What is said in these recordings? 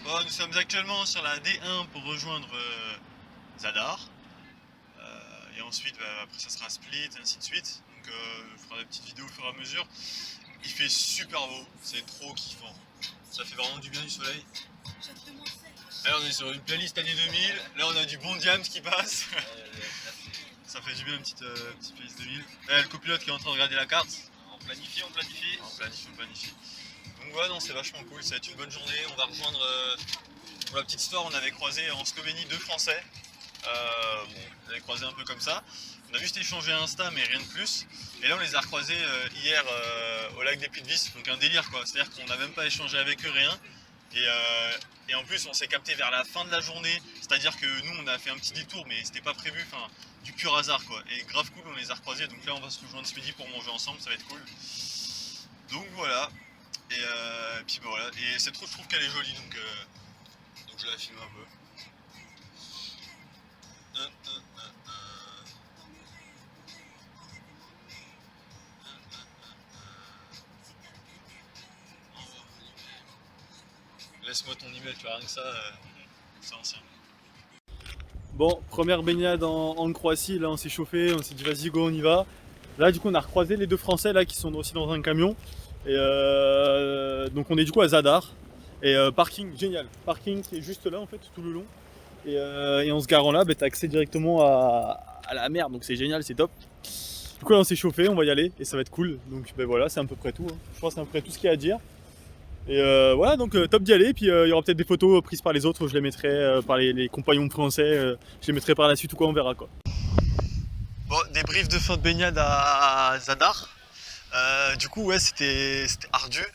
Bon, nous sommes actuellement sur la D1 pour rejoindre Zadar. Et ensuite, après ça sera Split et ainsi de suite. Donc je ferai des petites vidéos au fur et à mesure. Il fait super beau, c'est trop kiffant. Ça fait vraiment du bien du soleil. Là on est sur une playlist année 2000. Là on a du bon Diams qui passe. Ça fait du bien une petite playlist 2000. Là le copilote qui est en train de regarder la carte. On planifie. On planifie. Donc voilà, non, c'est vachement cool, ça va être une bonne journée. On va rejoindre, pour la petite histoire, on avait croisé en Slovénie 2 Français. On avait croisé un peu comme ça. On a juste échangé Insta, mais rien de plus. Et là, on les a recroisés hier au lac des Puits de Vis, donc un délire quoi. C'est-à-dire qu'on n'a même pas échangé avec eux, rien. Et en plus, on s'est capté vers la fin de la journée. C'est-à-dire que nous, on a fait un petit détour, mais c'était pas prévu, enfin, du pur hasard quoi. Et grave cool, on les a recroisés. Donc là, on va se rejoindre ce midi pour manger ensemble, ça va être cool. Donc voilà. Et puis bah, voilà, et cette route je trouve qu'elle est jolie donc je la filme un peu. Laisse-moi ton email, tu vois, rien que ça, c'est ancien. Bon, première baignade en Croatie, là on s'est chauffé, on s'est dit vas-y go on y va. Là du coup on a recroisé les 2 Français là qui sont aussi dans un camion. Et donc on est du coup à Zadar. Et parking génial, parking qui est juste là en fait tout le long. Et en se garant là, t'as accès directement à la mer, donc c'est génial, c'est top. Du coup là on s'est chauffé, on va y aller et ça va être cool. Donc voilà, c'est à peu près tout. Hein. Je pense que c'est à peu près tout ce qu'il y a à dire. Et voilà, donc top d'y aller. Puis il y aura peut-être des photos prises par les autres, je les mettrai par les compagnons français, je les mettrai par la suite ou quoi, on verra quoi. Bon, débrief de fin de baignade à Zadar. Du coup, ouais, c'était ardu.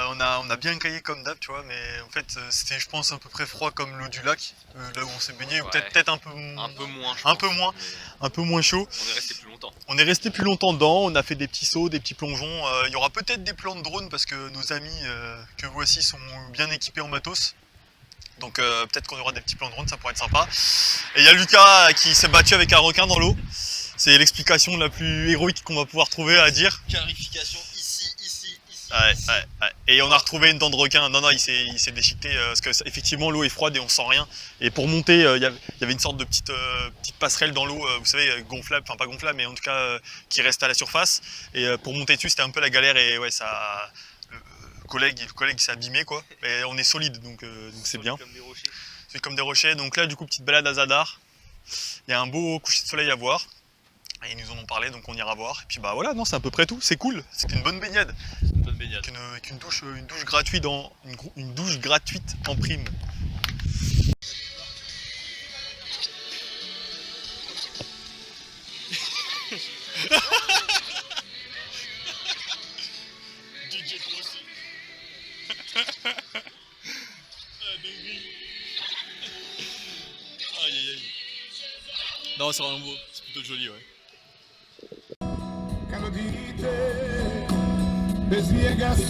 On a bien caillé comme d'hab, tu vois, mais en fait, c'était, je pense, à peu près froid comme l'eau du lac, là où on s'est baigné, ou Ouais. peut-être un peu moins chaud. Un peu moins chaud. On est resté plus longtemps. On est resté plus longtemps dedans, on a fait des petits sauts, des petits plongeons. Il y aura peut-être des plans de drone parce que nos amis que voici sont bien équipés en matos. Donc peut-être qu'on aura des petits plans de drone, ça pourrait être sympa. Et il y a Lucas qui s'est battu avec un requin dans l'eau. C'est l'explication la plus héroïque qu'on va pouvoir trouver à dire. Clarification ici. Ouais. Et on a retrouvé une dent de requin. Non, il s'est déchiqueté parce que effectivement l'eau est froide et on sent rien. Et pour monter, il y avait une sorte de petite passerelle dans l'eau, vous savez, gonflable, enfin pas gonflable, mais en tout cas qui reste à la surface. Et pour monter dessus, c'était un peu la galère et ouais, ça. Le collègue s'est abîmé quoi. Mais on est solide donc c'est bien. Comme des rochers. C'est comme des rochers. Donc là, du coup, petite balade à Zadar. Il y a un beau coucher de soleil à voir. Et ils nous en ont parlé, donc on ira voir. Et puis bah voilà, non, c'est à peu près tout. C'est cool. C'était une bonne baignade. Avec une douche gratuite une douche gratuite en prime. DJ Crossy. Aïe. Non, c'est vraiment beau. C'est plutôt joli, ouais. J'espère que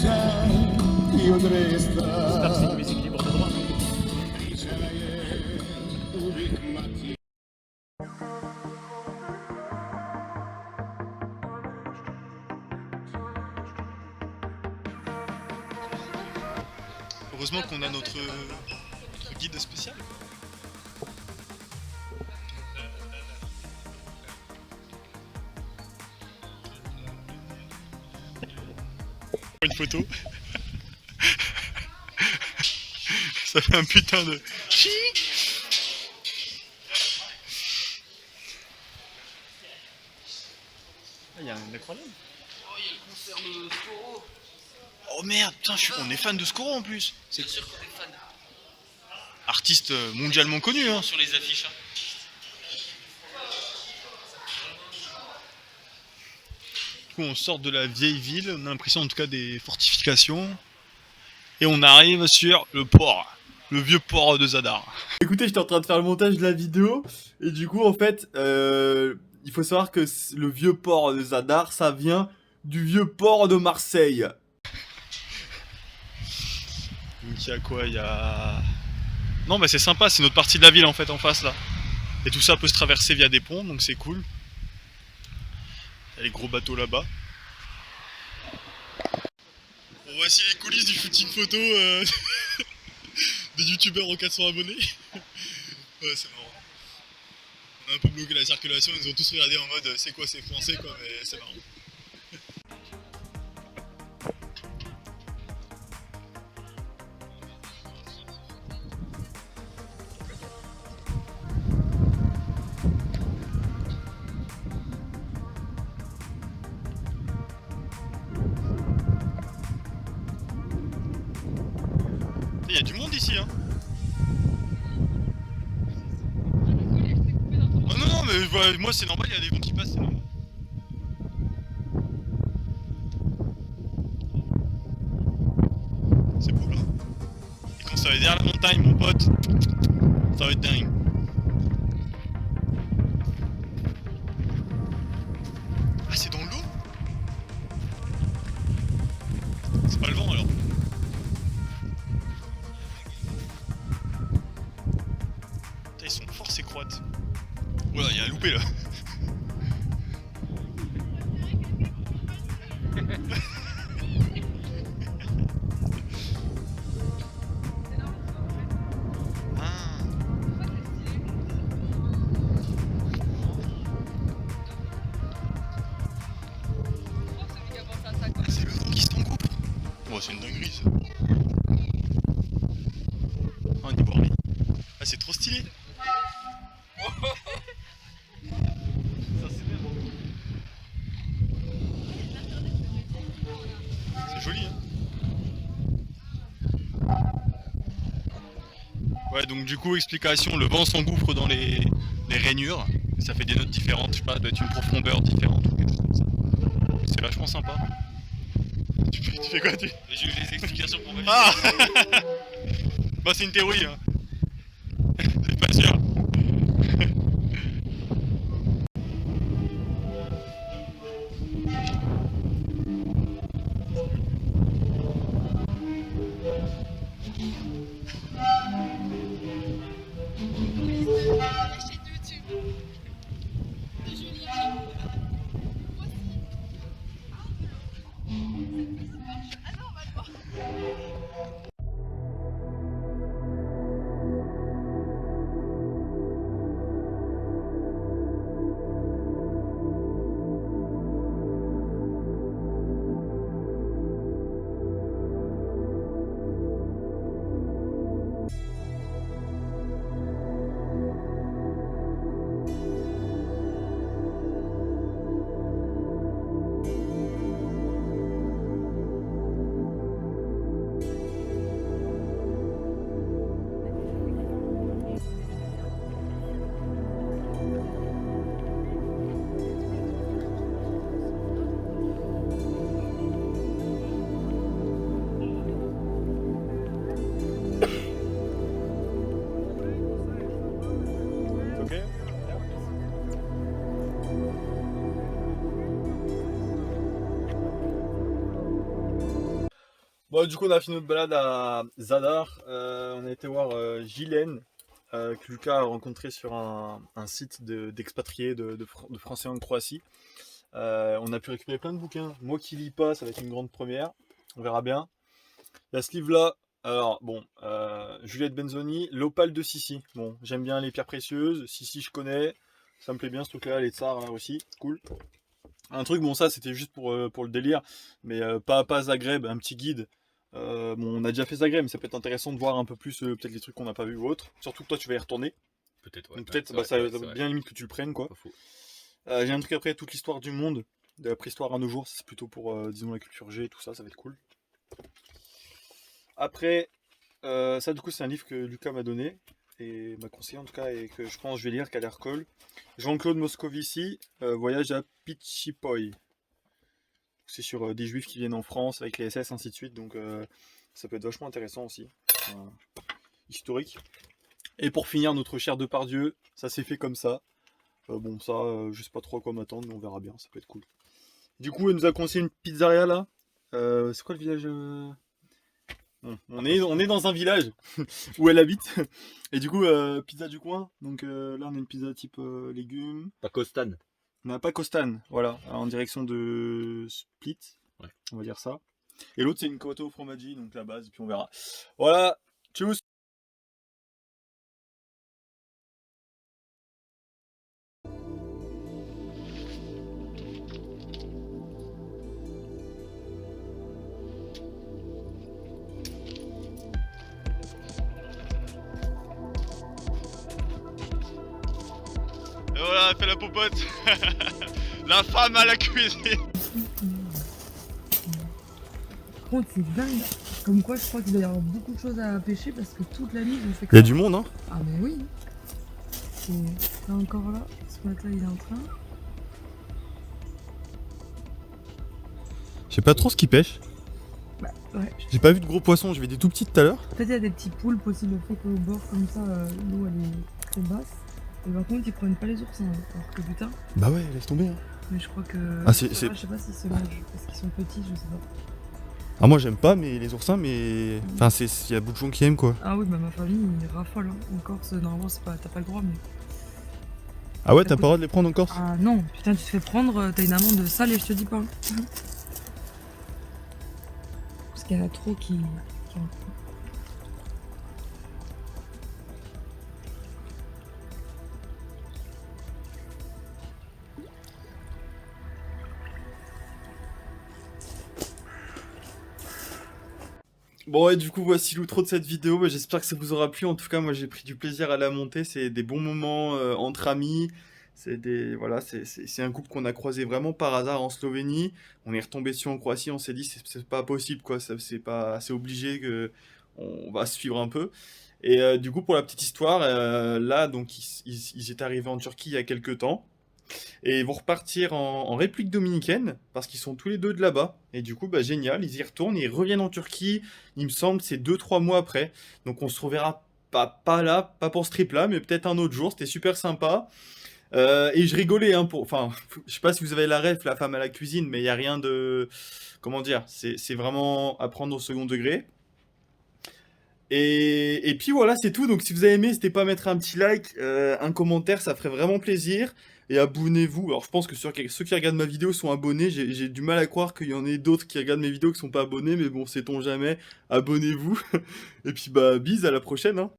c'est une musique libre de droit. Heureusement qu'on a notre guide spécial. Une photo. Ça fait un putain de... Il y a un incroyable. Oh, il y a le concert de Scoro. Oh merde, putain, on est fan de Scoro en plus. Bien sûr qu'on est fan. Artiste mondialement connu, hein. Sur les affiches. Hein. Du coup, on sort de la vieille ville, on a l'impression en tout cas des fortifications. Et on arrive sur le port, le vieux port de Zadar. Écoutez, j'étais en train de faire le montage de la vidéo. Et du coup, en fait, il faut savoir que le vieux port de Zadar, ça vient du vieux port de Marseille. Donc il y a quoi? Il y a... Non, bah c'est sympa, c'est notre partie de la ville en fait, en face là. Et tout ça peut se traverser via des ponts, donc c'est cool. Il y a les gros bateaux là-bas. Bon, voici les coulisses du shooting photo de youtubeurs aux 400 abonnés. Ouais, c'est marrant. On a un peu bloqué la circulation, ils nous ont tous regardé en mode c'est quoi ces français quoi, mais c'est marrant. Il y a du monde ici hein. Oh non non mais moi c'est normal, il y a des gens qui passent, c'est normal. C'est beau là. Et quand ça va être derrière la montagne mon pote, ça va être dingue. Ah c'est dans l'eau? C'est pas le vent alors. Putain, ils sont forts ces croates. Voilà, il y a un loupé là. Ah. C'est le vent qui s'engouffre. Oh, c'est une dinguerie ça. Ah, on y voit rien. Ah, c'est trop stylé. C'est joli hein. Ouais donc du coup explication, le vent s'engouffre dans les rainures, et ça fait des notes différentes, je sais pas, ça doit être une profondeur différente ou quelque chose comme ça. C'est vachement sympa. Tu fais quoi tu? J'ai eu les explications pour ma vie. Ah. Bah c'est une théorie hein. C'est pas sûr. La chaîne YouTube de Julien. Ah non, normalement. Bon, du coup, on a fini notre balade à Zadar. On a été voir Ghislaine, que Lucas a rencontré sur un site d'expatriés de Français en Croatie. On a pu récupérer plein de bouquins. Moi qui lis pas, ça va être une grande première. On verra bien. Il y a ce livre-là. Alors, bon, Juliette Benzoni, L'Opale de Sissi. Bon, j'aime bien les pierres précieuses. Sissi, je connais. Ça me plaît bien ce truc-là, les tsars là aussi. Cool. Un truc, bon, ça c'était juste pour le délire. Mais pas Zagreb, un petit guide. Bon, on a déjà fait Zagreb, mais ça peut être intéressant de voir un peu plus peut-être les trucs qu'on n'a pas vu ou autre. Surtout que toi, tu vas y retourner. Peut-être, ouais. Donc peut-être ça va bien limite que tu le prennes, quoi. Pas faux. J'ai un truc après, toute l'histoire du monde, de la préhistoire à nos jours. C'est plutôt pour, disons, la culture G et tout ça, ça va être cool. Après, ça du coup, c'est un livre que Lucas m'a donné, et m'a conseillé en tout cas, et que je pense que je vais lire, qui a l'air cool. Jean-Claude Moscovici, Voyage à Pichipoy. C'est sur des juifs qui viennent en France avec les SS, ainsi de suite, donc ça peut être vachement intéressant aussi. Historique. Et pour finir, notre cher Depardieu, ça s'est fait comme ça. Bon, ça, je sais pas trop à quoi m'attendre, mais on verra bien, ça peut être cool. Du coup, elle nous a conseillé une pizzeria là. C'est quoi le village Bon, on est dans un village où elle habite. Et du coup, pizza du coin. Donc là, on a une pizza type légumes. Pas Costan. On n'a pas Costan, voilà, en direction de Split, Ouais. On va dire ça. Et l'autre, c'est une Koto Fromaggi, donc la base, et puis on verra. Voilà, tchuss. Et voilà, elle fait la popote. La femme à la cuisine. Par contre, c'est dingue. Comme quoi, je crois qu'il doit y avoir beaucoup de choses à pêcher parce que toute la nuit, je fais Il y a que du monde, hein. Ah, mais oui. C'est là encore là. Ce matin, il est en train. Je sais pas trop ce qu'ils pêchent. Bah, ouais. J'ai pas vu de gros poissons, j'ai vu des tout petits tout à l'heure. Peut-être il y a des petits poulpes aussi, le fait qu'au bord, comme ça, l'eau elle est très basse. Et par contre, ils prennent pas les oursins. Alors que putain. Bah ouais, laisse tomber. Hein. Mais je crois que. Ah, c'est- je sais pas s'ils se mangent parce qu'ils sont petits, je sais pas. Ah, moi j'aime pas mais les oursins, mais. Enfin, il y a beaucoup de gens qui aiment quoi. Ah oui, bah ma famille, ils raffolent. Hein. En Corse, normalement, c'est pas, t'as pas le droit, mais. Ah ouais, t'as pas le droit de les prendre en Corse? Ah non, putain, tu te fais prendre, t'as une amende sale et je te dis pas. Hein. Parce qu'il y en a trop qui en font. Bon ouais, du coup voici l'outro de cette vidéo, bah, j'espère que ça vous aura plu. En tout cas moi j'ai pris du plaisir à la monter, c'est des bons moments entre amis. Voilà, c'est un couple qu'on a croisé vraiment par hasard en Slovénie. On est retombé dessus en Croatie, on s'est dit c'est pas possible quoi, c'est obligé que on va se suivre un peu. Et du coup pour la petite histoire, là donc ils étaient arrivés en Turquie il y a quelques temps. Et ils vont repartir en République dominicaine, parce qu'ils sont tous les deux de là-bas. Et du coup, bah, génial, ils y retournent, ils reviennent en Turquie, il me semble, c'est 2-3 mois après. Donc on se reverra pas là, pas pour ce trip-là, mais peut-être un autre jour, c'était super sympa. Et je rigolais, hein, enfin, je sais pas si vous avez la ref, la femme à la cuisine, mais il n'y a rien de... Comment dire, c'est vraiment à prendre au second degré. Et puis voilà, c'est tout. Donc si vous avez aimé, n'hésitez pas à mettre un petit like, un commentaire, ça ferait vraiment plaisir. Et abonnez-vous. Alors je pense que ceux qui regardent ma vidéo sont abonnés. J'ai du mal à croire qu'il y en ait d'autres qui regardent mes vidéos qui sont pas abonnés. Mais bon, sait-on jamais. Abonnez-vous. Et puis bah, bise, à la prochaine. Hein.